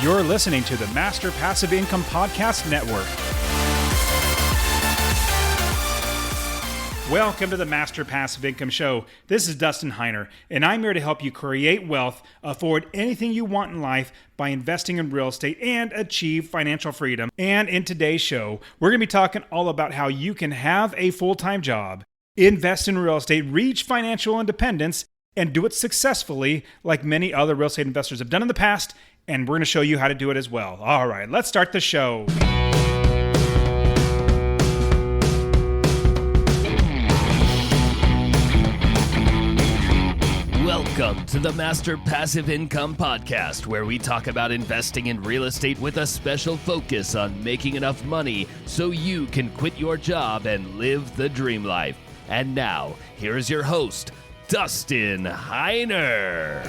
You're listening to the Master Passive Income Podcast Network. Welcome to the Master Passive Income Show. This is Dustin Heiner, and I'm here to help you create wealth, afford anything you want in life by investing in real estate, and achieve financial freedom. And in today's show, we're going to be talking all about how you can have a full-time job, invest in real estate, reach financial independence, and do it successfully like many other real estate investors have done in the past, and we're going to show you how to do it as well. All right, let's start the show. Welcome to the Master Passive Income Podcast, where we talk about investing in real estate with a special focus on making enough money so you can quit your job and live the dream life. And now, here's your host, Dustin Heiner.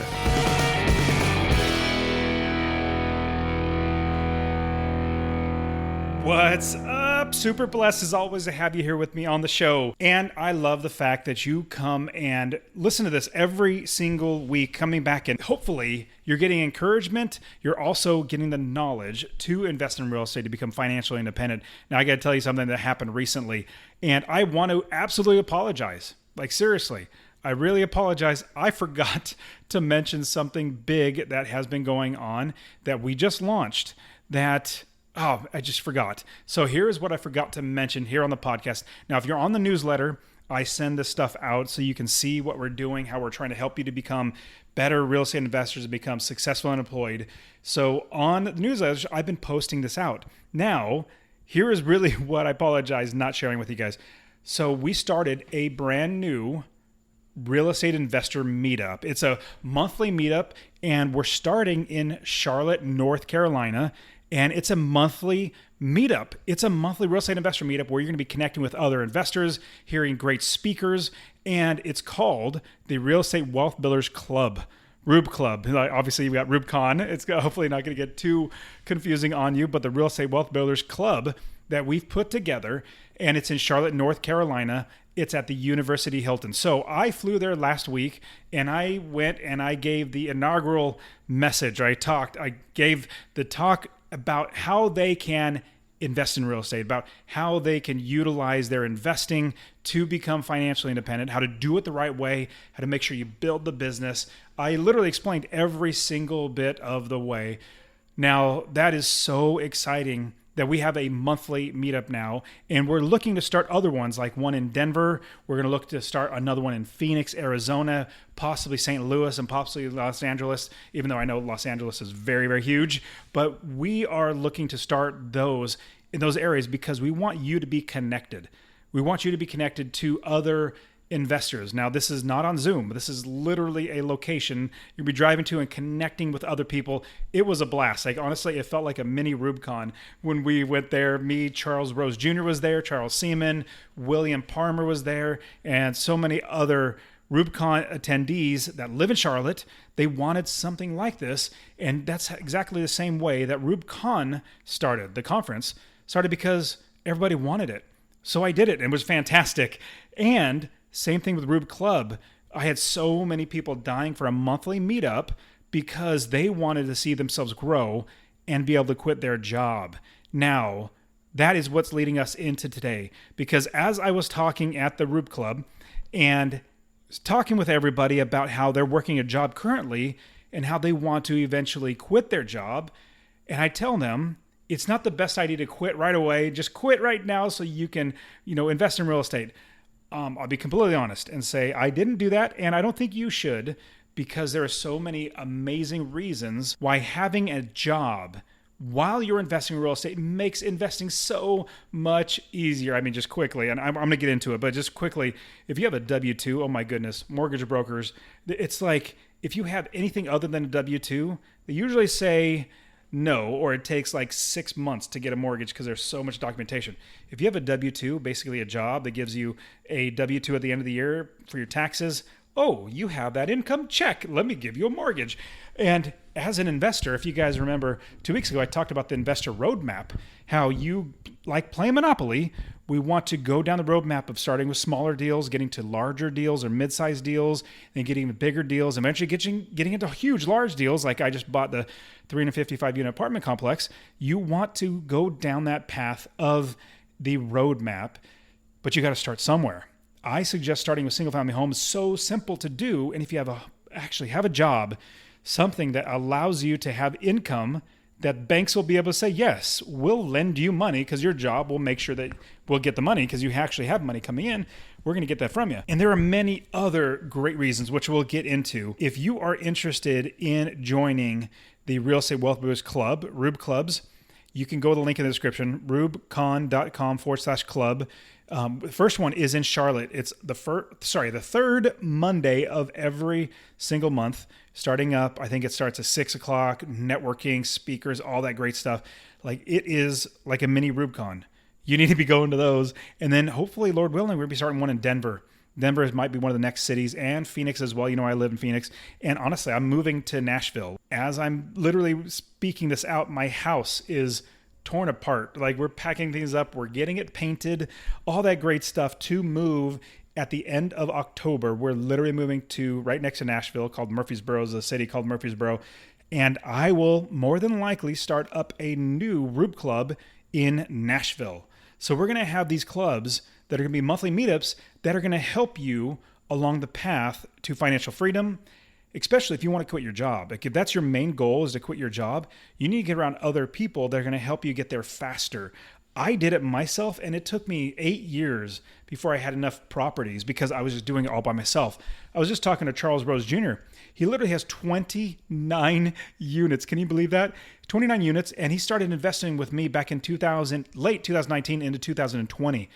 What's up? Super blessed as always to have you here with me on the show. And I love the fact that you come and listen to this every single week, coming back, and hopefully you're getting encouragement. You're also getting the knowledge to invest in real estate to become financially independent. Now, I got to tell you something that happened recently, and I want to absolutely apologize. Like, seriously. I really apologize. I forgot to mention something big that has been going on that we just launched I just forgot. So here is what I forgot to mention here on the podcast. Now, if you're on the newsletter, I send this stuff out so you can see what we're doing, how we're trying to help you to become better real estate investors and become successful and employed. So on the newsletter, I've been posting this out. Now, here is really what I apologize not sharing with you guys. So we started a brand new real estate investor meetup. It's a monthly meetup, and we're starting in Charlotte, North Carolina. And it's a monthly meetup. It's a monthly real estate investor meetup where you're going to be connecting with other investors, hearing great speakers, and it's called the Real Estate Wealth Builders Club, Rube Club. Obviously, you've got RubeCon. It's hopefully not going to get too confusing on you, but the Real Estate Wealth Builders Club that we've put together, and it's in Charlotte, North Carolina. It's at the University Hilton. So I flew there last week, and I went and I gave the inaugural message. I gave the talk about how they can invest in real estate, about how they can utilize their investing to become financially independent, how to do it the right way, how to make sure you build the business. I literally explained every single bit of the way. Now, that is so exciting that we have a monthly meetup now, and we're looking to start other ones, like one in Denver. We're going to look to start another one in Phoenix, Arizona, possibly St. Louis, and possibly Los Angeles, even though I know Los Angeles is very, very huge. But we are looking to start those in those areas because we want you to be connected. We want you to be connected to other investors. Now, this is not on Zoom. This is literally a location you'll be driving to and connecting with other people. It was a blast. Like, honestly, it felt like a mini RubeCon when we went there. Me, Charles Rose Jr. was there, Charles Seaman, William Palmer was there, and so many other RubeCon attendees that live in Charlotte. They wanted something like this, and that's exactly the same way that RubeCon started. The conference started because everybody wanted it. So I did it, and it was fantastic. And same thing with Rube Club. I had so many people dying for a monthly meetup because they wanted to see themselves grow and be able to quit their job. Now, that is what's leading us into today. Because as I was talking at the Rube Club and talking with everybody about how they're working a job currently and how they want to eventually quit their job, and I tell them, it's not the best idea to quit right away. Just quit right now so you can, invest in real estate. I'll be completely honest and say I didn't do that, and I don't think you should, because there are so many amazing reasons why having a job while you're investing in real estate makes investing so much easier. I mean, just quickly, and I'm going to get into it, but just quickly, if you have a W-2, oh my goodness, mortgage brokers, it's like if you have anything other than a W-2, they usually say no, or it takes like 6 months to get a mortgage because there's so much documentation. If you have a W-2, basically a job that gives you a W-2 at the end of the year for your taxes, oh, you have that income, check, let me give you a mortgage. And as an investor, if you guys remember 2 weeks ago, I talked about the investor roadmap, how you, like playing Monopoly, We want to go down the roadmap of starting with smaller deals, getting to larger deals or mid-sized deals, then getting to bigger deals, eventually getting into huge, large deals. Like I just bought the 355 unit apartment complex. You want to go down that path of the roadmap, but you got to start somewhere. I suggest starting with single family homes. So simple to do. And if you actually have a job, something that allows you to have income that banks will be able to say, yes, we'll lend you money because your job will make sure that we'll get the money because you actually have money coming in. We're going to get that from you. And there are many other great reasons, which we'll get into. If you are interested in joining the Real Estate Wealth Builders Club, Rube Clubs, you can go to the link in the description, rubecon.com/club. The first one is in Charlotte. It's the third Monday of every single month, starting up. I think it starts at 6 o'clock, networking, speakers, all that great stuff. Like it is like a mini RubeCon. You need to be going to those. And then hopefully, Lord willing, we'll be starting one in Denver. Denver might be one of the next cities, and Phoenix as well. You know, I live in Phoenix. And honestly, I'm moving to Nashville. As I'm literally speaking this out, my house is torn apart. Like we're packing things up, we're getting it painted, all that great stuff to move at the end of October. We're literally moving to right next to Nashville called Murfreesboro, is a city called Murfreesboro. And I will more than likely start up a new Rube Club in Nashville. So we're going to have these clubs that are going to be monthly meetups that are going to help you along the path to financial freedom, especially if you want to quit your job. Like if that's your main goal is to quit your job, you need to get around other people that are going to help you get there faster. I did it myself, and it took me 8 years before I had enough properties because I was just doing it all by myself. I was just talking to Charles Rose Jr. He literally has 29 units. Can you believe that? 29 units, and he started investing with me back in late 2019 into 2020.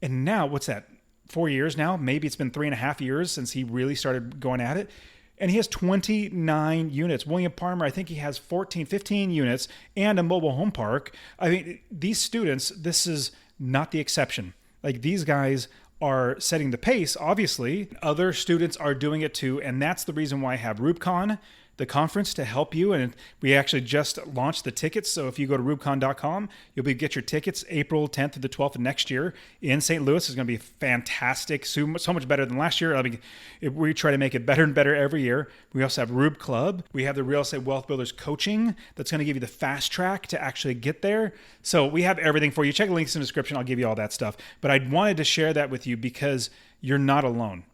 And now, what's that, 4 years now? Maybe it's been 3.5 years since he really started going at it. And he has 29 units. William Palmer, I think he has 15 units and a mobile home park. I mean, these students, this is not the exception. Like these guys are setting the pace, obviously. Other students are doing it too. And that's the reason why I have RubeCon, the conference, to help you. And we actually just launched the tickets. So if you go to rubecon.com, you'll get your tickets April 10th to the 12th of next year in St. Louis. Is going to be fantastic, so much better than last year. I mean, we try to make it better and better every year. We also have Rube Club. We have the Real Estate Wealth Builders coaching that's going to give you the fast track to actually get there. So we have everything for you. Check the links in the description. I'll give you all that stuff. But I wanted to share that with you because you're not alone.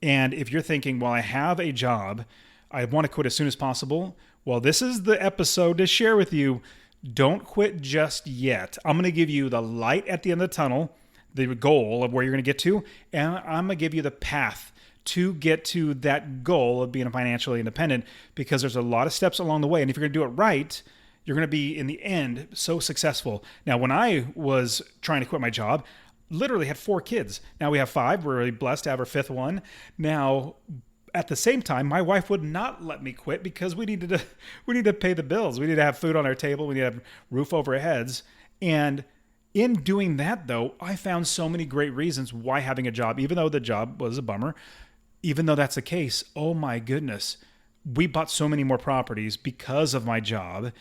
And if you're thinking, well, I have a job, I want to quit as soon as possible. Well, this is the episode to share with you. Don't quit just yet. I'm going to give you the light at the end of the tunnel, the goal of where you're going to get to, and I'm going to give you the path to get to that goal of being financially independent because there's a lot of steps along the way. And if you're going to do it right, you're going to be, in the end, so successful. Now, when I was trying to quit my job, literally had 4 kids. Now we have 5. We're really blessed to have our 5th one. Now, at the same time, my wife would not let me quit because we need to pay the bills. We need to have food on our table. We need to have roof over our heads. And in doing that, though, I found so many great reasons why having a job, even though the job was a bummer, even though that's the case, oh my goodness, we bought so many more properties because of my job.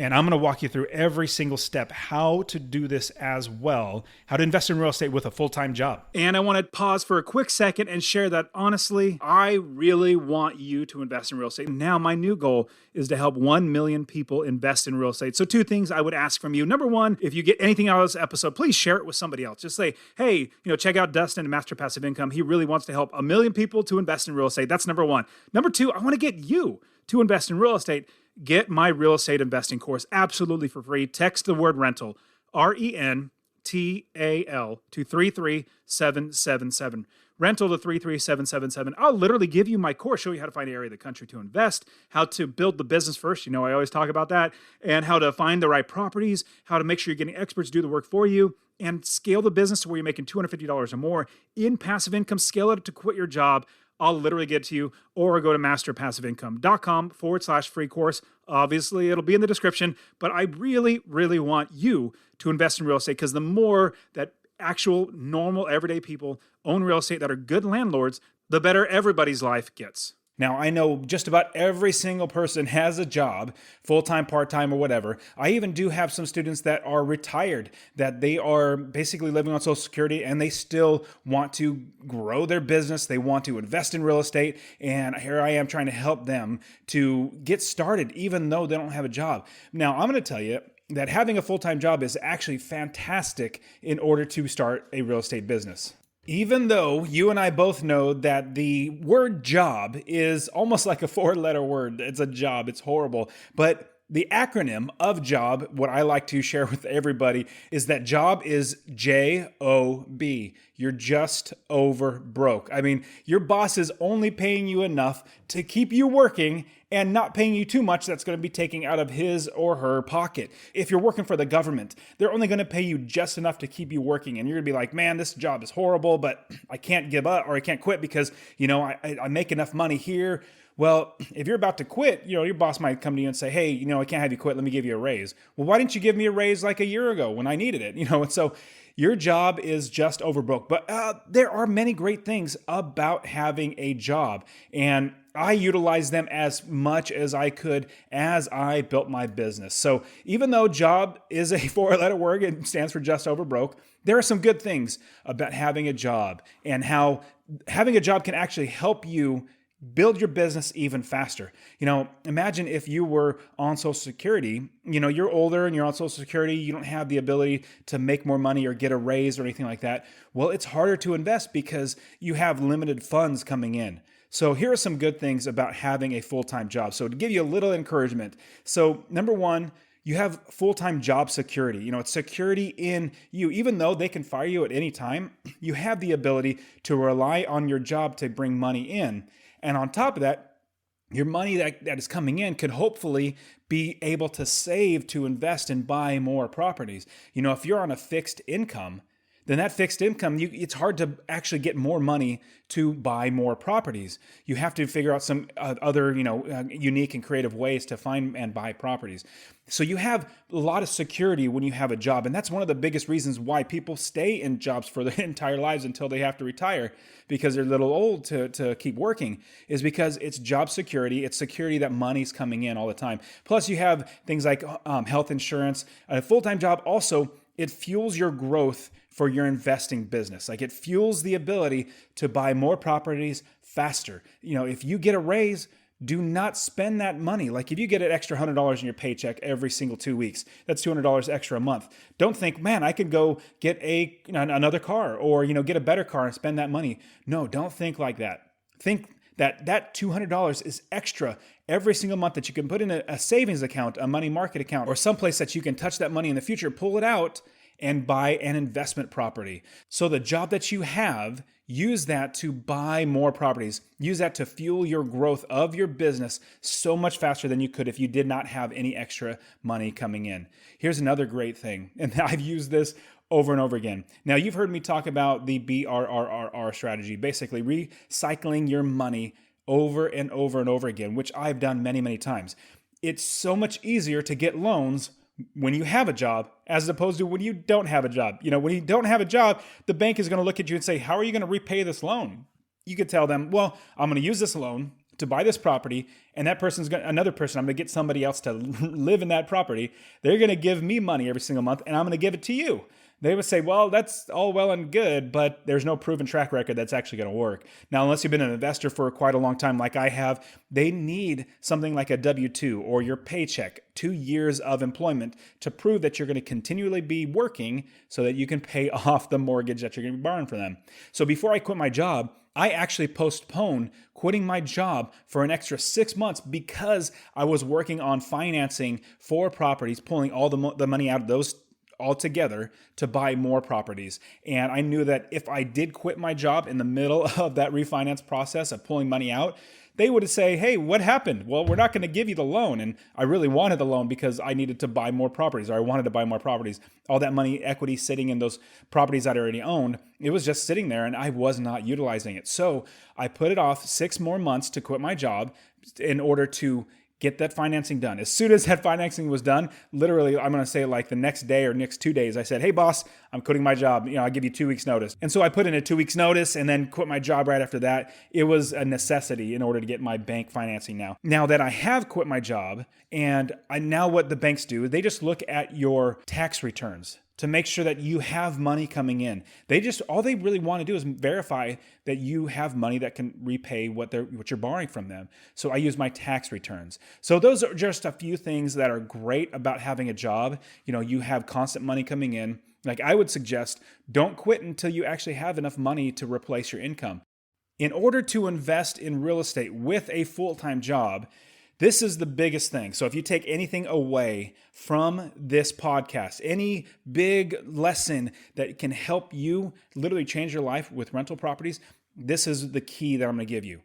And I'm going to walk you through every single step, how to do this as well, how to invest in real estate with a full-time job. And I want to pause for a quick second and share that, honestly, I really want you to invest in real estate. Now, my new goal is to help 1 million people invest in real estate. So 2 things I would ask from you. Number 1, if you get anything out of this episode, please share it with somebody else. Just say, hey, check out Dustin at Master Passive Income. He really wants to help 1 million people to invest in real estate. That's number 1. Number 2, I want to get you to invest in real estate. Get my real estate investing course absolutely for free. Text the word rental, RENTAL, to 33777. Rental to 33777. I'll literally give you my course, show you how to find an area of the country to invest, how to build the business first. I always talk about that, and how to find the right properties, how to make sure you're getting experts to do the work for you, and scale the business to where you're making $250 or more in passive income. Scale it up to quit your job. I'll literally get to you, or go to masterpassiveincome.com/free course. Obviously, it'll be in the description, but I really, really want you to invest in real estate because the more that actual, normal, everyday people own real estate that are good landlords, the better everybody's life gets. Now, I know just about every single person has a job, full-time, part-time, or whatever. I even do have some students that are retired, that they are basically living on Social Security and they still want to grow their business. They want to invest in real estate. And here I am trying to help them to get started, even though they don't have a job. Now, I'm going to tell you that having a full-time job is actually fantastic in order to start a real estate business. Even though you and I both know that the word job is almost like a four-letter word. It's a job. It's horrible. But the acronym of job, what I like to share with everybody, is that job is J.O.B. You're just over broke. I mean, your boss is only paying you enough to keep you working and not paying you too much that's going to be taking out of his or her pocket. If you're working for the government, they're only going to pay you just enough to keep you working. And you're going to be like, man, this job is horrible, but I can't give up or I can't quit because, I make enough money here. Well, if you're about to quit, your boss might come to you and say, hey, I can't have you quit. Let me give you a raise. Well, why didn't you give me a raise like a year ago when I needed it? And so your job is just over broke. But there are many great things about having a job. And I utilized them as much as I could as I built my business. So even though job is a four-letter word, it stands for just over broke, there are some good things about having a job and how having a job can actually help you build your business even faster. Imagine if you were on Social Security, you're older and you're on Social Security, you don't have the ability to make more money or get a raise or anything like that. Well, it's harder to invest because you have limited funds coming in. So here are some good things about having a full-time job. So to give you a little encouragement. So number one, you have full-time job security. It's security in you. Even though they can fire you at any time, you have the ability to rely on your job to bring money in. And on top of that, your money that is coming in could hopefully be able to save to invest and buy more properties. If you're on a fixed income, then that fixed income, it's hard to actually get more money to buy more properties. You have to figure out some other, unique and creative ways to find and buy properties. So you have a lot of security when you have a job. And that's one of the biggest reasons why people stay in jobs for their entire lives until they have to retire, because they're a little old to keep working, is because it's job security. It's security that money's coming in all the time. Plus you have things like health insurance. A full-time job also, it fuels your growth for your investing business. Like it fuels the ability to buy more properties faster. If you get a raise, do not spend that money. Like if you get an extra $100 in your paycheck every single 2 weeks, that's $200 extra a month. Don't think, man, I could go get another car or, get a better car and spend that money. No, don't think like that. Think that $200 is extra every single month that you can put in a savings account, a money market account, or someplace that you can touch that money in the future, pull it out and buy an investment property. So the job that you have, use that to buy more properties. Use that to fuel your growth of your business so much faster than you could if you did not have any extra money coming in. Here's another great thing, and I've used this over and over again. Now, you've heard me talk about the BRRRR strategy, basically recycling your money over and over and over again, which I've done many, many times. It's so much easier to get loans when you have a job as opposed to when you don't have a job. When you don't have a job, the bank is going to look at you and say, how are you going to repay this loan? You could tell them, well, I'm going to use this loan to buy this property, and I'm going to get somebody else to live in that property. They're going to give me money every single month, and I'm going to give it to you. They would say, well, that's all well and good, but there's no proven track record that's actually going to work. Now, unless you've been an investor for quite a long time like I have, they need something like a W-2 or your paycheck, 2 years of employment to prove that you're going to continually be working so that you can pay off the mortgage that you're going to be borrowing from them. So before I quit my job, I actually postponed quitting my job for an extra 6 months because I was working on financing 4 properties, pulling all the money out of those all together to buy more properties. And I knew that if I did quit my job in the middle of that refinance process of pulling money out, they would say, hey, what happened? Well, we're not going to give you the loan. And I really wanted the loan because I needed to buy more properties, or I wanted to buy more properties. All that money, equity sitting in those properties that I already owned, it was just sitting there and I was not utilizing it. So I put it off 6 more months to quit my job in order to get that financing done. As soon as that financing was done, literally, I'm going to say like the next day or next 2 days, I said, hey boss, I'm quitting my job. I'll give you 2 weeks notice. And so I put in a 2 weeks notice and then quit my job right after that. It was a necessity in order to get my bank financing now. Now that I have quit my job, and now what the banks do, they just look at your tax returns to make sure that you have money coming in. All they really want to do is verify that you have money that can repay what you're borrowing from them. So I use my tax returns. So those are just a few things that are great about having a job. You have constant money coming in. Like I would suggest, don't quit until you actually have enough money to replace your income. In order to invest in real estate with a full-time job, this is the biggest thing. So if you take anything away from this podcast, any big lesson that can help you literally change your life with rental properties, this is the key that I'm going to give you.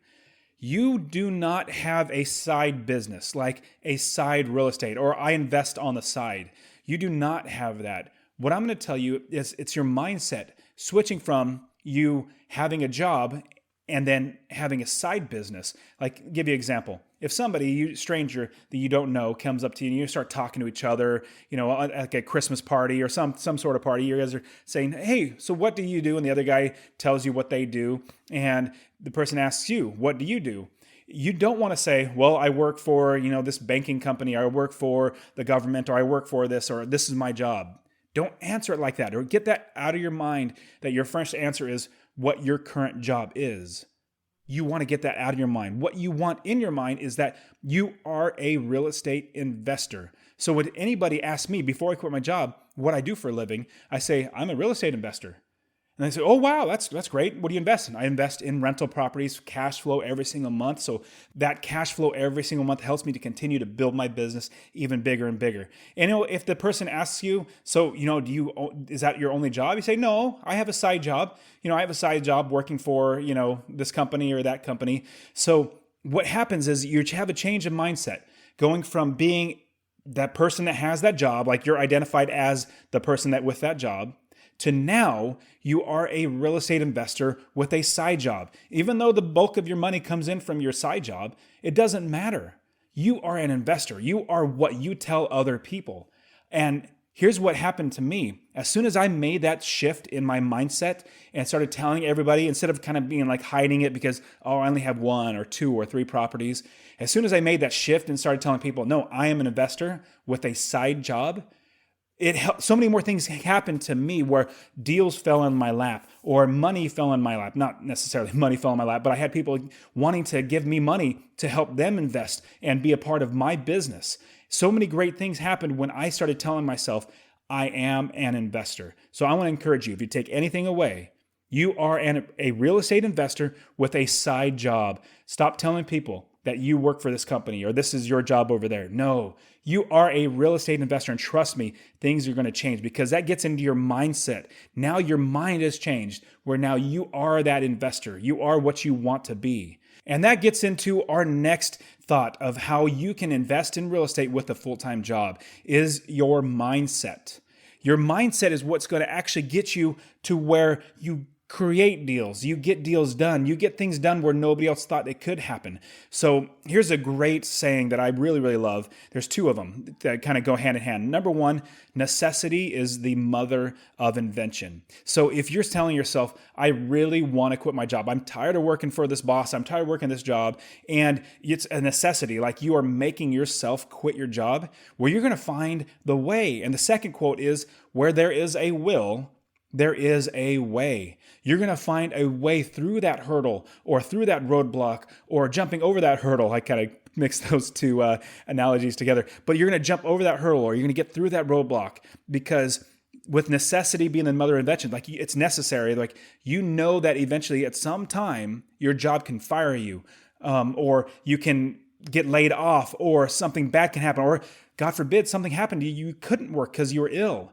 You do not have a side business like a side real estate or I invest on the side. You do not have that. What I'm going to tell you is it's your mindset switching from you having a job and then having a side business. Like, give you an example. If somebody, stranger that you don't know, comes up to you and you start talking to each other, like a Christmas party or some sort of party, you guys are saying, hey, so what do you do? And the other guy tells you what they do. And the person asks you, what do you do? You don't want to say, well, I work for, this banking company, or I work for the government, or I work for this, or this is my job. Don't answer it like that, or get that out of your mind that your first answer is what your current job is. You want to get that out of your mind. What you want in your mind is that you are a real estate investor. So when anybody asks me before I quit my job what I do for a living, I say, I'm a real estate investor. And they say, oh, wow, that's great. What do you invest in? I invest in rental properties, cash flow every single month. So that cash flow every single month helps me to continue to build my business even bigger and bigger. And if the person asks you, so, is that your only job? You say, no, I have a side job. I have a side job working for, this company or that company. So what happens is you have a change of mindset, going from being that person that has that job, like you're identified as the person that with that job, to now you are a real estate investor with a side job. Even though the bulk of your money comes in from your side job, it doesn't matter. You are an investor. You are what you tell other people. And here's what happened to me. As soon as I made that shift in my mindset and started telling everybody, instead of kind of being like hiding it because, oh, I only have 1 or 2 or 3 properties. As soon as I made that shift and started telling people, no, I am an investor with a side job, it helped. So many more things happened to me where deals fell in my lap or money fell in my lap. Not necessarily money fell in my lap, but I had people wanting to give me money to help them invest and be a part of my business. So many great things happened when I started telling myself, I am an investor. So I want to encourage you, if you take anything away, you are a real estate investor with a side job. Stop telling people that you work for this company or this is your job over there. No, you are a real estate investor, and trust me, things are going to change because that gets into your mindset. Now your mind has changed where now you are that investor. You are what you want to be. And that gets into our next thought of how you can invest in real estate with a full-time job is your mindset. Your mindset is what's going to actually get you to where you create deals, you get deals done, you get things done where nobody else thought it could happen. So here's a great saying that I really, really love. There's 2 of them that kind of go hand in hand. Number 1, necessity is the mother of invention. So if you're telling yourself, I really want to quit my job, I'm tired of working for this boss, I'm tired of working this job, and it's a necessity, like you are making yourself quit your job, well, you're going to find the way. And the second quote is, where there is a will, there is a way. You're going to find a way through that hurdle or through that roadblock or jumping over that hurdle. I kind of mix those 2 analogies together. But you're going to jump over that hurdle or you're going to get through that roadblock because with necessity being the mother of invention, like it's necessary. Like that eventually at some time your job can fire you or you can get laid off or something bad can happen or God forbid something happened to you. You couldn't work because you were ill.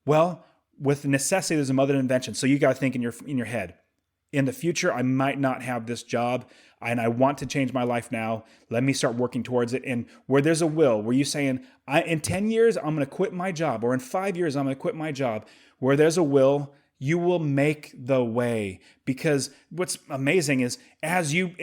Well, with necessity, there's a mother of invention. So you got to think in your head, in the future, I might not have this job and I want to change my life now. Let me start working towards it. And where there's a will, where you're saying, in 10 years, I'm going to quit my job, or in 5 years, I'm going to quit my job. Where there's a will, you will make the way. Because what's amazing is as you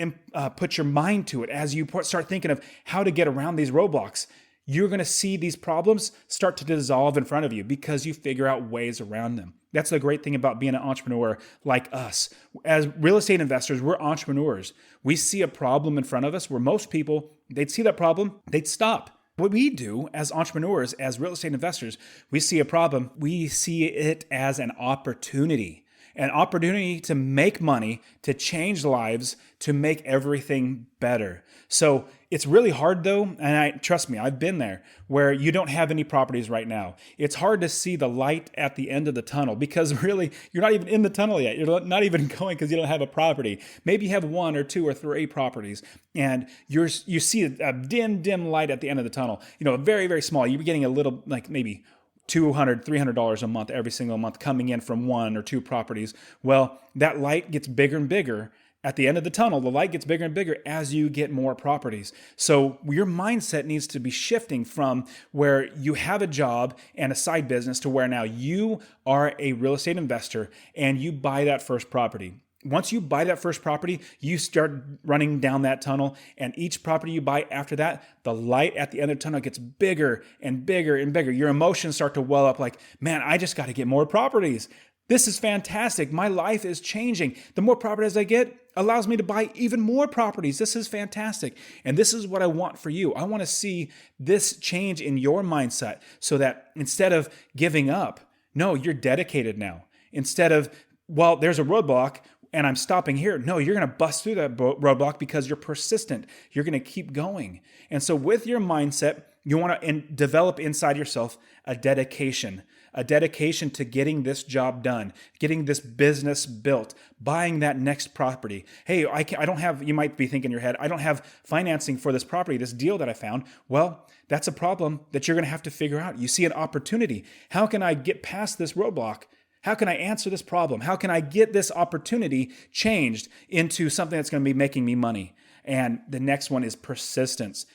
put your mind to it, as you start thinking of how to get around these roadblocks, you're going to see these problems start to dissolve in front of you because you figure out ways around them. That's the great thing about being an entrepreneur like us. As real estate investors, we're entrepreneurs. We see a problem in front of us where most people, they'd see that problem, they'd stop. What we do as entrepreneurs, as real estate investors, we see a problem, we see it as an opportunity to make money, to change lives, to make everything better. So it's really hard though, and trust me, I've been there, where you don't have any properties right now. It's hard to see the light at the end of the tunnel because really, you're not even in the tunnel yet. You're not even going because you don't have a property. Maybe you have 1 or 2 or 3 properties, and you see a dim light at the end of the tunnel. Very, very small. You're getting a little, like maybe $200, $300 a month every single month coming in from 1 or 2 properties. Well, that light gets bigger and bigger. At the end of the tunnel, the light gets bigger and bigger as you get more properties. So your mindset needs to be shifting from where you have a job and a side business to where now you are a real estate investor and you buy that first property. Once you buy that first property, you start running down that tunnel, and each property you buy after that, the light at the end of the tunnel gets bigger and bigger and bigger. Your emotions start to well up like, man, I just got to get more properties. This is fantastic. My life is changing. The more properties I get allows me to buy even more properties. This is fantastic. And this is what I want for you. I want to see this change in your mindset so that instead of giving up, no, you're dedicated now. Instead of, well, there's a roadblock and I'm stopping here. No, you're going to bust through that roadblock because you're persistent. You're going to keep going. And so with your mindset, you want to develop inside yourself a dedication to getting this job done, getting this business built, buying that next property. Hey, I don't have, you might be thinking in your head, I don't have financing for this property, this deal that I found. Well, that's a problem that you're going to have to figure out. You see an opportunity. How can I get past this roadblock? How can I answer this problem? How can I get this opportunity changed into something that's going to be making me money? And the next one is persistence.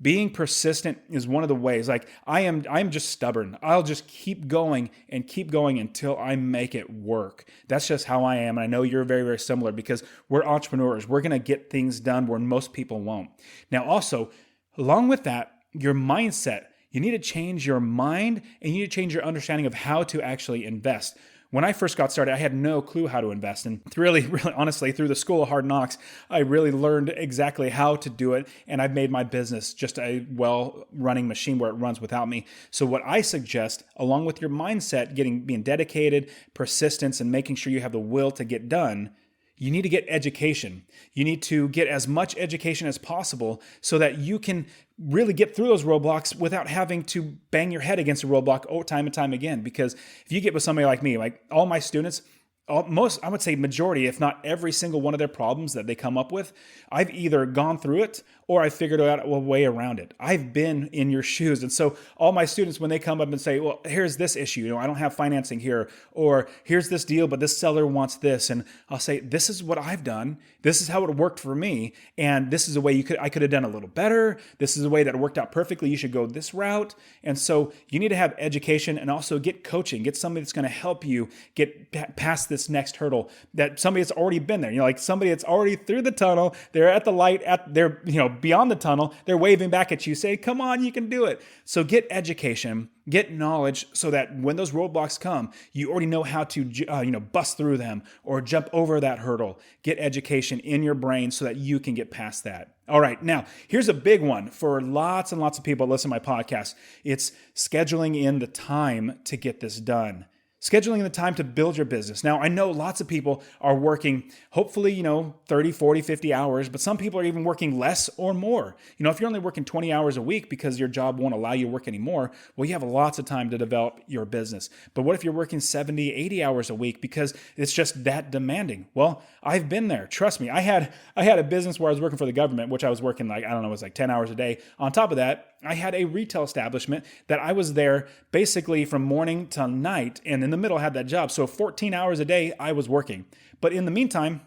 Being persistent is one of the ways. Like I'm just stubborn. I'll just keep going until I make it work. That's just how I am. And I know you're very, very similar because we're entrepreneurs. We're going to get things done where most people won't. Now, also, along with that, your mindset. You need to change your mind and you need to change your understanding of how to actually invest. When I first got started, I had no clue how to invest. And really, honestly, through the School of Hard Knocks, I really learned exactly how to do it. And I've made my business just a well-running machine where it runs without me. So what I suggest, along with your mindset, being dedicated, persistence, and making sure you have the will to get done, you need to get education. You need to get as much education as possible so that you can really get through those roadblocks without having to bang your head against a roadblock time and time again. Because if you get with somebody like me, like all my students, I would say majority, if not every single one of their problems that they come up with, I've either gone through it or I figured out a way around it. I've been in your shoes. And so all my students, when they come up and say, well, here's this issue, I don't have financing here, or here's this deal, but this seller wants this. And I'll say, this is what I've done. This is how it worked for me. And this is a way I could have done a little better. This is a way that worked out perfectly. You should go this route. And so you need to have education and also get coaching, get somebody that's going to help you get past this next hurdle, that somebody that's already been there, like somebody that's already through the tunnel, they're at the light, they're beyond the tunnel, they're waving back at you, say, come on, you can do it. So get education, get knowledge so that when those roadblocks come, you already know how to bust through them or jump over that hurdle. Get education in your brain so that you can get past that. All right, now here's a big one for lots and lots of people that listen to my podcast. It's scheduling in the time to get this done. Scheduling the time to build your business. Now, I know lots of people are working, hopefully, 30, 40, 50 hours, but some people are even working less or more. If you're only working 20 hours a week because your job won't allow you to work anymore, well, you have lots of time to develop your business. But what if you're working 70, 80 hours a week because it's just that demanding? Well, I've been there. Trust me. I had a business where I was working for the government, which I was working it was like 10 hours a day. On top of that, I had a retail establishment that I was there basically from morning till night, and in the middle I had that job. So 14 hours a day I was working. But in the meantime,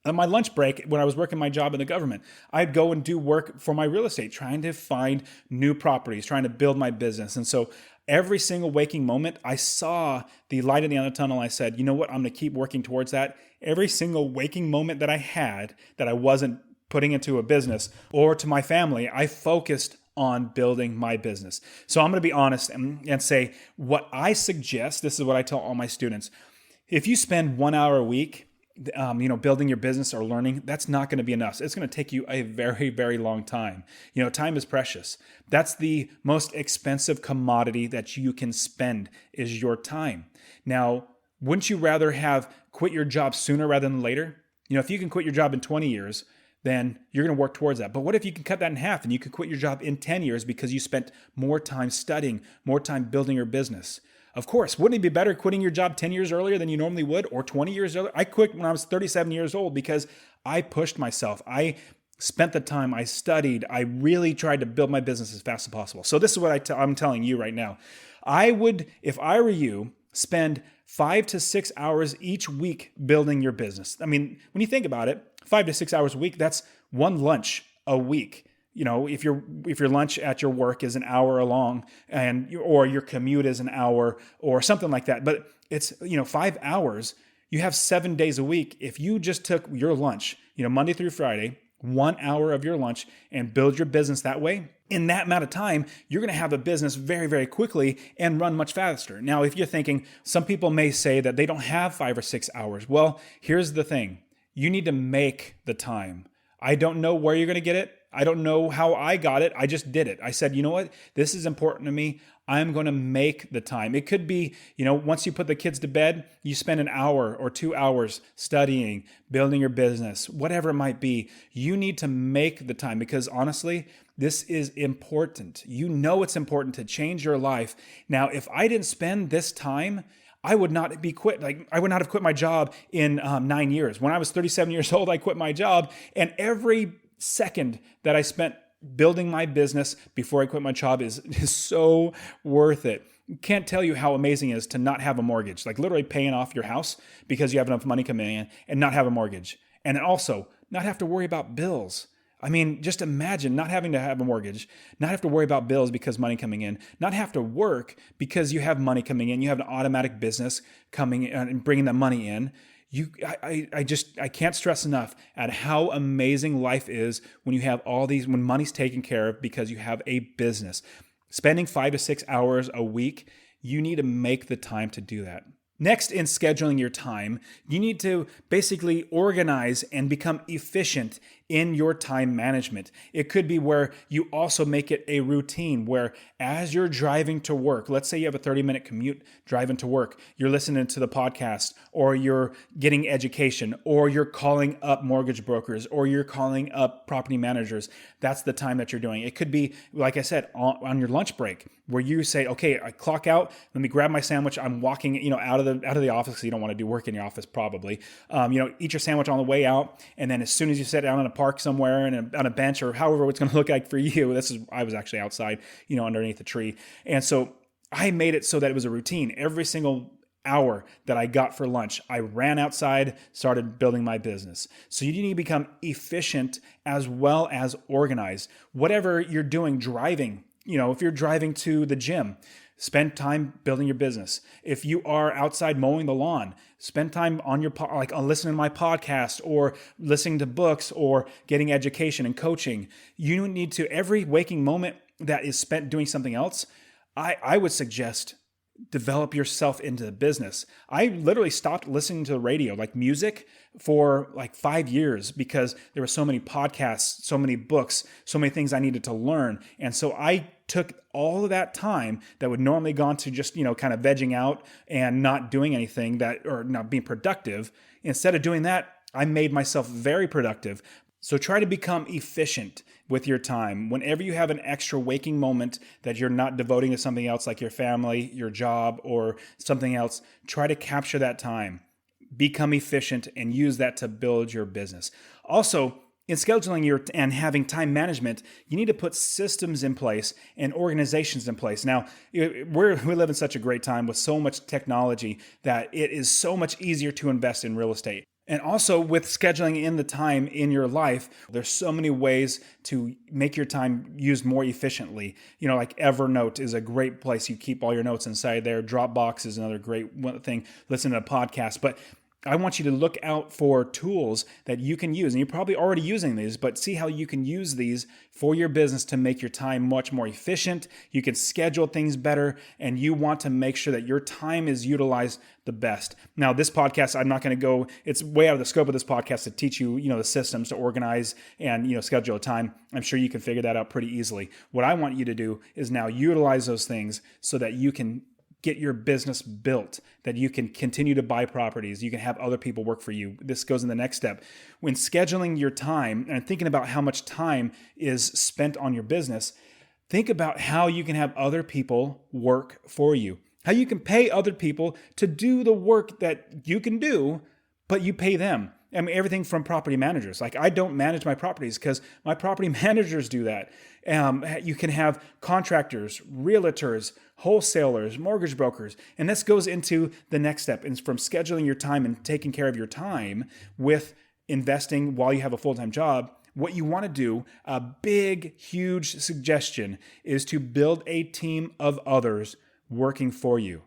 on my lunch break, when I was working my job in the government, I'd go and do work for my real estate, trying to find new properties, trying to build my business. And so Every single waking moment, I saw the light at the end of the tunnel. I said, you know what? I'm going to keep working towards that. Every single waking moment that I had that I wasn't putting into a business or to my family, I focused on building my business. So I'm going to be honest and say what I suggest. This is what I tell all my students. If you spend 1 hour a week, building your business or learning, that's not going to be enough. It's going to take you a very, very long time. Time is precious. That's the most expensive commodity that you can spend is your time. Now, wouldn't you rather have quit your job sooner rather than later? If you can quit your job in 20 years, then you're going to work towards that. But what if you can cut that in half and you could quit your job in 10 years because you spent more time studying, more time building your business? Of course, wouldn't it be better quitting your job 10 years earlier than you normally would, or 20 years earlier? I quit when I was 37 years old because I pushed myself. I spent the time, I studied, I really tried to build my business as fast as possible. So this is what I'm telling you right now. I would, if I were you, spend 5 to 6 hours each week building your business. I mean, when you think about it, 5 to 6 hours a week, that's one lunch a week. If your lunch at your work is an hour long or your commute is an hour or something like that, but it's 5 hours, you have 7 days a week. If you just took your lunch, Monday through Friday, 1 hour of your lunch and build your business that way, in that amount of time, you're going to have a business very, very quickly and run much faster. Now, if you're thinking, some people may say that they don't have 5 or 6 hours. Well, here's the thing. You need to make the time. I don't know where you're going to get it. I don't know how I got it. I just did it. I said, you know what? This is important to me. I'm going to make the time. It could be, once you put the kids to bed, you spend an hour or 2 hours studying, building your business, whatever it might be. You need to make the time because honestly, this is important. It's important to change your life. Now, if I didn't spend this time, I would not I would not have quit my job in 9 years. When I was 37 years old, I quit my job, and every second that I spent building my business before I quit my job is so worth it. Can't tell you how amazing it is to not have a mortgage, like literally paying off your house because you have enough money coming in and not have a mortgage. And then also not have to worry about bills. I mean, just imagine not having to have a mortgage, not have to worry about bills because money coming in, not have to work because you have money coming in. You have an automatic business coming in and bringing that money in. I can't stress enough at how amazing life is when you have all these, when money's taken care of because you have a business. Spending 5 to 6 hours a week, you need to make the time to do that. Next, in scheduling your time, you need to basically organize and become efficient in your time management. It could be where you also make it a routine where as you're driving to work, let's say you have a 30-minute commute driving to work, you're listening to the podcast or you're getting education or you're calling up mortgage brokers or you're calling up property managers. That's the time that you're doing. It could be, like I said, on your lunch break where you say, okay, I clock out, let me grab my sandwich. I'm walking, out of the office because you don't want to do work in your office probably. Eat your sandwich on the way out. And then as soon as you sit down in a park somewhere and on a bench or however it's going to look like for you, I was actually outside, underneath a tree. And so I made it so that it was a routine. Every single hour that I got for lunch, I ran outside, started building my business. So you need to become efficient as well as organized. Whatever you're doing, driving, if you're driving to the gym, spend time building your business. If you are outside mowing the lawn, spend time on listening to my podcast or listening to books or getting education and coaching. You need to, every waking moment that is spent doing something else, I would suggest develop yourself into the business. I literally stopped listening to the radio, like music, for like 5 years because there were so many podcasts, so many books, so many things I needed to learn. And so I took all of that time that would normally gone to just, kind of vegging out and not doing anything or not being productive. Instead of doing that, I made myself very productive. So try to become efficient with your time. Whenever you have an extra waking moment that you're not devoting to something else like your family, your job, or something else, try to capture that time. Become efficient and use that to build your business. Also, in scheduling and having time management, you need to put systems in place and organizations in place. Now, we live in such a great time with so much technology that it is so much easier to invest in real estate. And also with scheduling in the time in your life, there's so many ways to make your time used more efficiently. Like Evernote is a great place. You keep all your notes inside there. Dropbox is another great thing. Listen to a podcast. But I want you to look out for tools that you can use. And you're probably already using these, but see how you can use these for your business to make your time much more efficient. You can schedule things better, and you want to make sure that your time is utilized the best. Now, this podcast, I'm not going to go, it's way out of the scope of this podcast to teach you, the systems to organize and, schedule a time. I'm sure you can figure that out pretty easily. What I want you to do is now utilize those things so that you can get your business built, that you can continue to buy properties, you can have other people work for you. This goes in the next step. When scheduling your time and thinking about how much time is spent on your business, think about how you can have other people work for you, how you can pay other people to do the work that you can do, but you pay them. I mean, everything from property managers. Like, I don't manage my properties because my property managers do that. You can have contractors, realtors, wholesalers, mortgage brokers. And this goes into the next step. It's from scheduling your time and taking care of your time with investing while you have a full-time job. What you want to do, a big, huge suggestion, is to build a team of others working for you.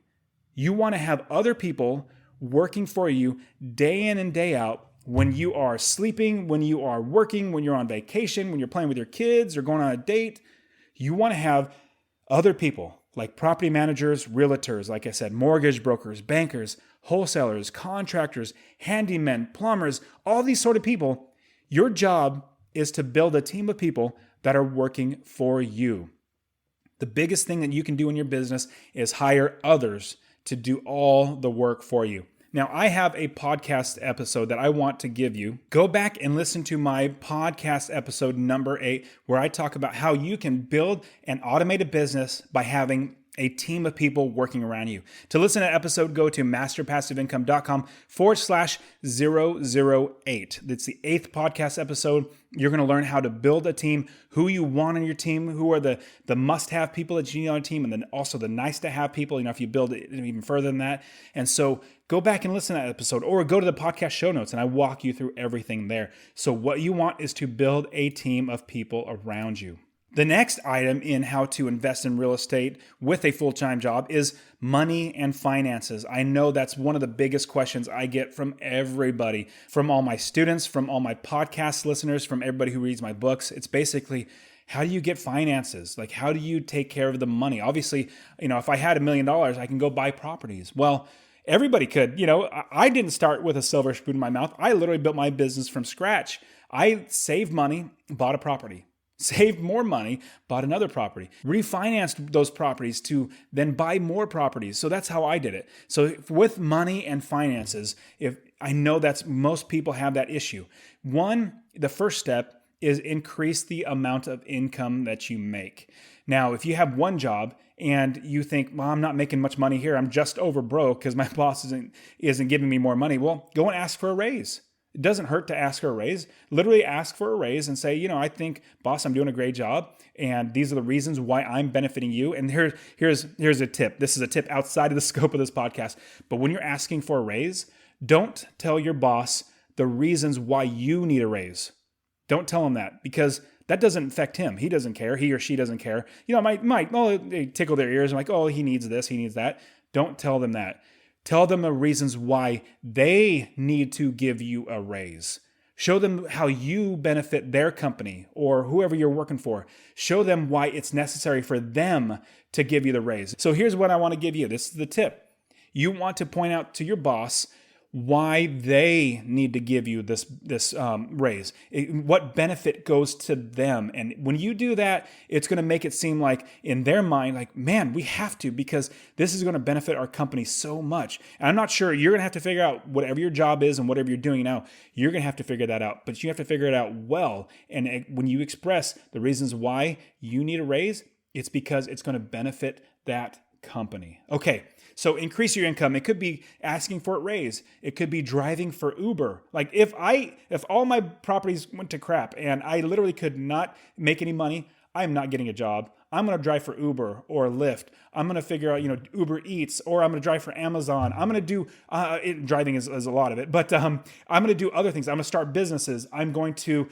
You want to have other people working for you day in and day out when you are sleeping, when you are working, when you're on vacation, when you're playing with your kids or going on a date. You want to have other people like property managers, realtors, like I said, mortgage brokers, bankers, wholesalers, contractors, handymen, plumbers, all these sort of people. Your job is to build a team of people that are working for you. The biggest thing that you can do in your business is hire others to do all the work for you. Now, I have a podcast episode that I want to give you. Go back and listen to my podcast episode number 8, where I talk about how you can build an automated business by having a team of people working around you. To listen to that episode, go to masterpassiveincome.com/008. That's the 8th podcast episode. You're going to learn how to build a team, who you want on your team, who are the must-have people that you need on a team, and then also the nice-to-have people, if you build it even further than that. And so go back and listen to that episode, or go to the podcast show notes, and I walk you through everything there. So what you want is to build a team of people around you. The next item in how to invest in real estate with a full-time job is money and finances. I know that's one of the biggest questions I get from everybody, from all my students, from all my podcast listeners, from everybody who reads my books. It's basically, how do you get finances? Like, how do you take care of the money? Obviously, if I had $1 million, I can go buy properties. Well, everybody could. I didn't start with a silver spoon in my mouth. I literally built my business from scratch. I saved money, bought a property. Saved more money, bought another property, refinanced those properties to then buy more properties. So that's how I did it. So with money and finances, if I know that's most people have that issue. The first step is increase the amount of income that you make. Now, if you have one job and you think, well, I'm not making much money here, I'm just over broke because my boss isn't giving me more money, well, go and ask for a raise. It doesn't hurt to ask for a raise. Literally ask for a raise and say, I think, boss, I'm doing a great job, and these are the reasons why I'm benefiting you. And here's a tip. This is a tip outside of the scope of this podcast. But when you're asking for a raise, don't tell your boss the reasons why you need a raise. Don't tell him that, because that doesn't affect him. He doesn't care. He or she doesn't care. They tickle their ears and like, oh, he needs this, he needs that. Don't tell them that. Tell them the reasons why they need to give you a raise. Show them how you benefit their company or whoever you're working for. Show them why it's necessary for them to give you the raise. So here's what I want to give you. This is the tip. You want to point out to your boss why they need to give you this raise. What benefit goes to them. And when you do that, it's going to make it seem like in their mind, like, man, we have to, because this is going to benefit our company so much. And I'm not sure, you're going to have to figure out whatever your job is and whatever you're doing now, you're going to have to figure that out. But you have to figure it out well. And when you express the reasons why you need a raise, it's because it's going to benefit that company. Okay. So increase your income. It could be asking for a raise. It could be driving for Uber. Like if all my properties went to crap and I literally could not make any money, I'm not getting a job. I'm going to drive for Uber or Lyft. I'm going to figure out, Uber Eats, or I'm going to drive for Amazon. I'm going to do, driving is a lot of it, but I'm going to do other things. I'm going to start businesses. I'm going to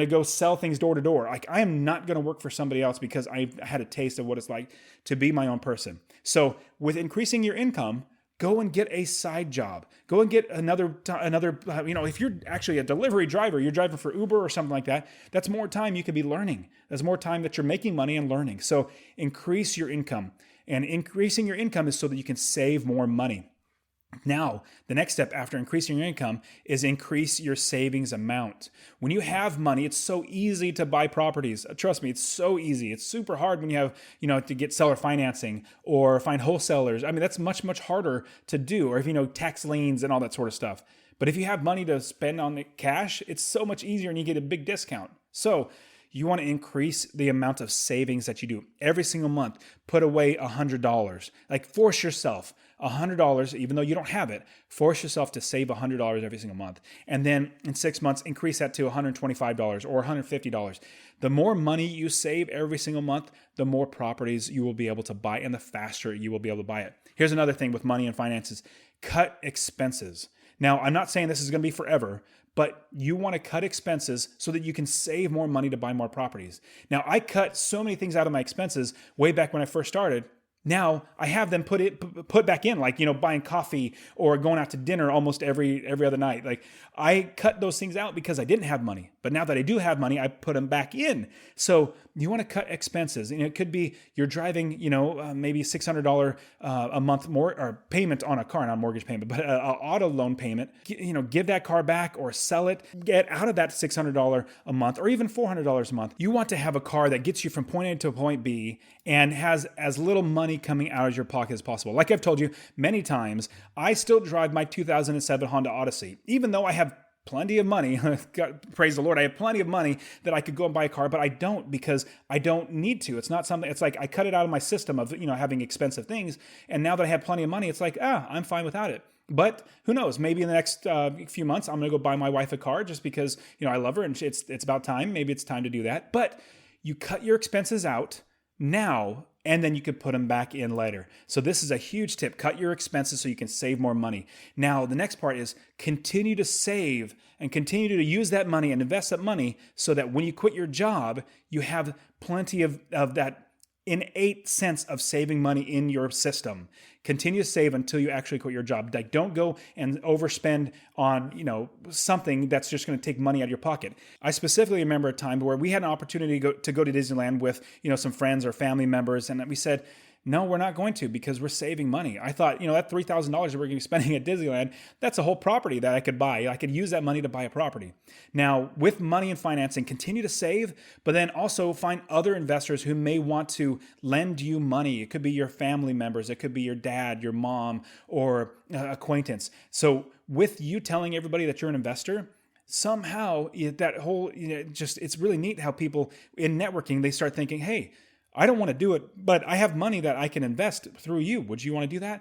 go sell things door to door. Like, I am not going to work for somebody else because I had a taste of what it's like to be my own person. So with increasing your income, go and get a side job. Go and get another, if you're actually a delivery driver, you're driving for Uber or something like that, that's more time you could be learning. That's more time that you're making money and learning. So increase your income. And increasing your income is so that you can save more money. Now, the next step after increasing your income is increase your savings amount. When you have money, it's so easy to buy properties. Trust me, it's so easy. It's super hard when you have, to get seller financing or find wholesalers. I mean, that's much, much harder to do, or if tax liens and all that sort of stuff. But if you have money to spend on the cash, it's so much easier and you get a big discount. So you want to increase the amount of savings that you do every single month. Put away $100. Like, force yourself $100, even though you don't have it. Force yourself to save $100 every single month. And then in 6 months, increase that to $125 or $150. The more money you save every single month, the more properties you will be able to buy and the faster you will be able to buy it. Here's another thing with money and finances. Cut expenses. Now, I'm not saying this is going to be forever, but you want to cut expenses so that you can save more money to buy more properties. Now, I cut so many things out of my expenses way back when I first started. Now I have them put back in, like, buying coffee or going out to dinner almost every other night. Like, I cut those things out because I didn't have money. But now that I do have money, I put them back in. So you want to cut expenses. It could be you're driving, maybe $600 a month more, or payment on a car, not a mortgage payment, but an auto loan payment. Give that car back or sell it. Get out of that $600 a month or even $400 a month. You want to have a car that gets you from point A to point B and has as little money coming out of your pocket as possible. Like I've told you many times, I still drive my 2007 Honda Odyssey, even though I have plenty of money. God, praise the Lord, I have plenty of money that I could go and buy a car, but I don't, because I don't need to. It's not something, it's like I cut it out of my system of, having expensive things. And now that I have plenty of money, it's like, I'm fine without it. But who knows, maybe in the next few months, I'm going to go buy my wife a car just because, I love her and it's about time. Maybe it's time to do that. But you cut your expenses out now, and then you could put them back in later. So this is a huge tip. Cut your expenses so you can save more money. Now, the next part is continue to save and continue to use that money and invest that money so that when you quit your job, you have plenty of that innate sense of saving money in your system. Continue to save until you actually quit your job. Like, don't go and overspend on, something that's just going to take money out of your pocket. I specifically remember a time where we had an opportunity to go to Disneyland with, some friends or family members. And we said, no, we're not going to, because we're saving money. I thought, that $3,000 that we're going to be spending at Disneyland, that's a whole property that I could buy. I could use that money to buy a property. Now, with money and financing, continue to save, but then also find other investors who may want to lend you money. It could be your family members. It could be your dad, your mom, or acquaintance. So with you telling everybody that you're an investor, somehow that whole, it's really neat how people in networking, they start thinking, hey, I don't want to do it, but I have money that I can invest through you. Would you want to do that?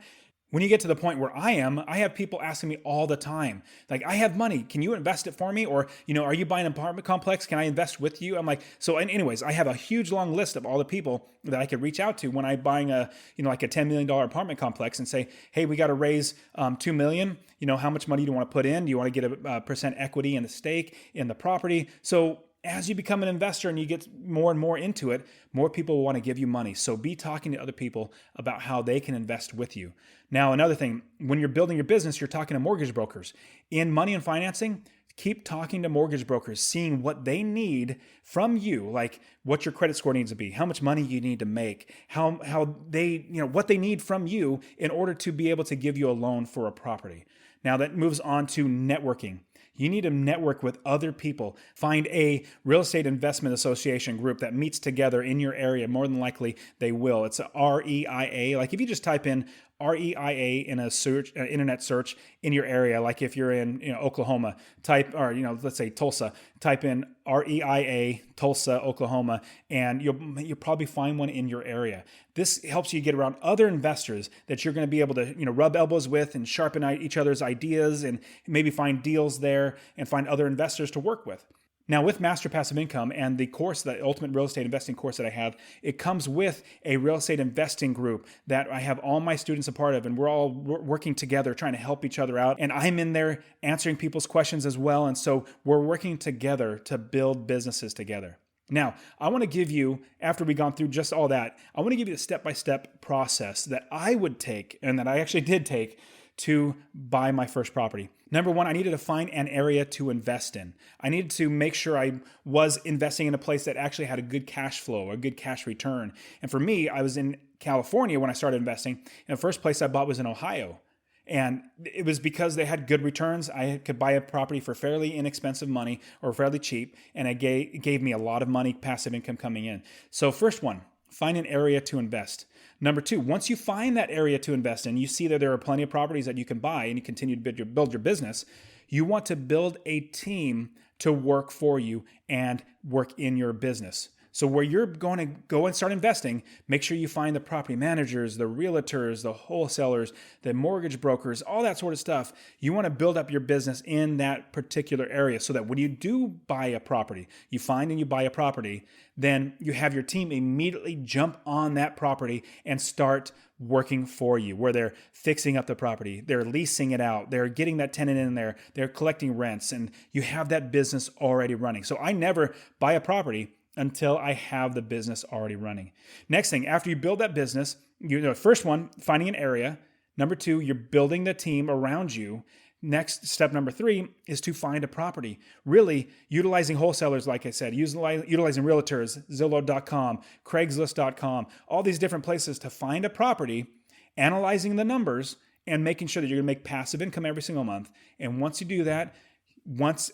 When you get to the point where I am, I have people asking me all the time, like, I have money. Can you invest it for me? Or, are you buying an apartment complex? Can I invest with you? I'm like, so anyways, I have a huge long list of all the people that I could reach out to when I'm buying like a $10 million apartment complex and say, hey, we got to raise $2 million. How much money do you want to put in? Do you want to get a percent equity in the stake in the property? So as you become an investor and you get more and more into it, more people will want to give you money. So be talking to other people about how they can invest with you. Now, another thing, when you're building your business, you're talking to mortgage brokers. In money and financing, keep talking to mortgage brokers, seeing what they need from you, like what your credit score needs to be, how much money you need to make, how they, what they need from you in order to be able to give you a loan for a property. Now that moves on to networking. You need to network with other people. Find a real estate investment association group that meets together in your area. More than likely, they will. It's a REIA. Like if you just type in REIA in a search, internet search in your area, like if you're in Oklahoma, let's say Tulsa, type in REIA Tulsa, Oklahoma, and you'll probably find one in your area. This helps you get around other investors that you're going to be able to rub elbows with and sharpen each other's ideas and maybe find deals there and find other investors to work with. Now, with Master Passive Income and the course, the Ultimate Real Estate Investing course that I have, it comes with a real estate investing group that I have all my students a part of, and we're all working together trying to help each other out. And I'm in there answering people's questions as well. And so we're working together to build businesses together. Now, I want to give you, after we've gone through just all that, I want to give you the step-by-step process that I would take, and that I actually did take, to buy my first property. Number one, I needed to find an area to invest in. I needed to make sure I was investing in a place that actually had a good cash flow, a good cash return. And for me, I was in California when I started investing. And the first place I bought was in Ohio. And it was because they had good returns. I could buy a property for fairly inexpensive money or fairly cheap. And it gave me a lot of money, passive income coming in. So first one, find an area to invest. Number two, once you find that area to invest in, you see that there are plenty of properties that you can buy and you continue to build your business, you want to build a team to work for you and work in your business. So where you're going to go and start investing, make sure you find the property managers, the realtors, the wholesalers, the mortgage brokers, all that sort of stuff. You want to build up your business in that particular area so that when you do buy a property, you find and you buy a property, then you have your team immediately jump on that property and start working for you, where they're fixing up the property, they're leasing it out, they're getting that tenant in there, they're collecting rents, and you have that business already running. So I never buy a property until I have the business already running. Next thing, after you build that business, first one, finding an area. Number two, you're building the team around you. Next, step number three is to find a property. Really utilizing wholesalers, like I said, utilizing realtors, Zillow.com, Craigslist.com, all these different places to find a property, analyzing the numbers, and making sure that you're going to make passive income every single month. And once you do that,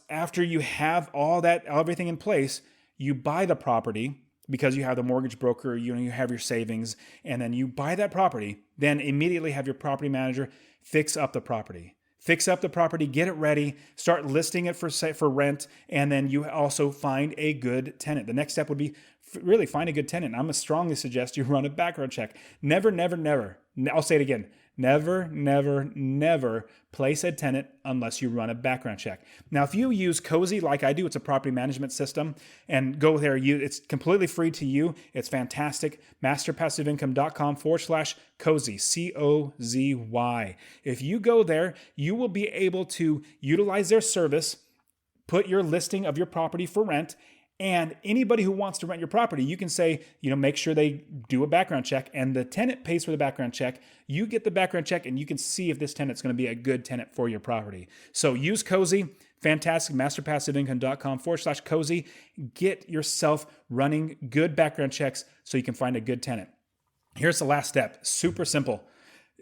after you have everything in place, you buy the property because you have the mortgage broker, you have your savings, and then you buy that property, then immediately have your property manager fix up the property. Fix up the property, get it ready, start listing it for rent, and then you also find a good tenant. The next step would be really find a good tenant. I'm going to strongly suggest you run a background check. Never, never, never. I'll say it again. Never, never, never place a tenant unless you run a background check. Now, if you use Cozy like I do, it's a property management system, and go there. It's completely free to you. It's fantastic. masterpassiveincome.com/Cozy, COZY. If you go there, you will be able to utilize their service, put your listing of your property for rent, and anybody who wants to rent your property, you can say, make sure they do a background check, and the tenant pays for the background check. You get the background check, and you can see if this tenant's going to be a good tenant for your property. So use Cozy, fantastic, masterpassiveincome.com/Cozy. Get yourself running good background checks so you can find a good tenant. Here's the last step. Super simple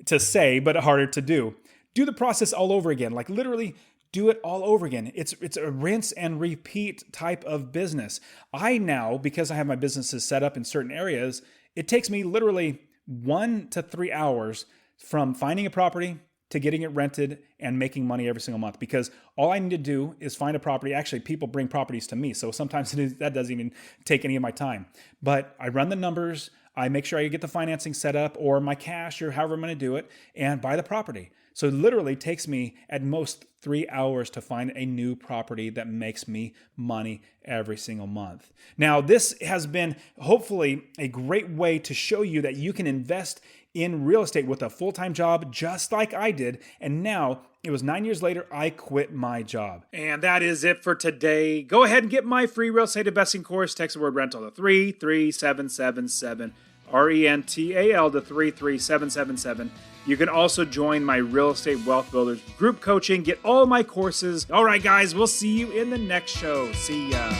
to say, but harder to do. Do the process all over again, like literally do it all over again. It's a rinse and repeat type of business. I now, because I have my businesses set up in certain areas, it takes me literally 1 to 3 hours from finding a property to getting it rented and making money every single month, because all I need to do is find a property. Actually, people bring properties to me, so sometimes that doesn't even take any of my time. But I run the numbers, I make sure I get the financing set up or my cash or however I'm going to do it, and buy the property. So it literally takes me at most 3 hours to find a new property that makes me money every single month. Now, this has been hopefully a great way to show you that you can invest in real estate with a full-time job just like I did. And now, it was 9 years later, I quit my job. And that is it for today. Go ahead and get my free real estate investing course. Text the word rental to 33777. RENTAL to 33777. You can also join my Real Estate Wealth Builders group coaching. Get all my courses. All right, guys, we'll see you in the next show. See ya.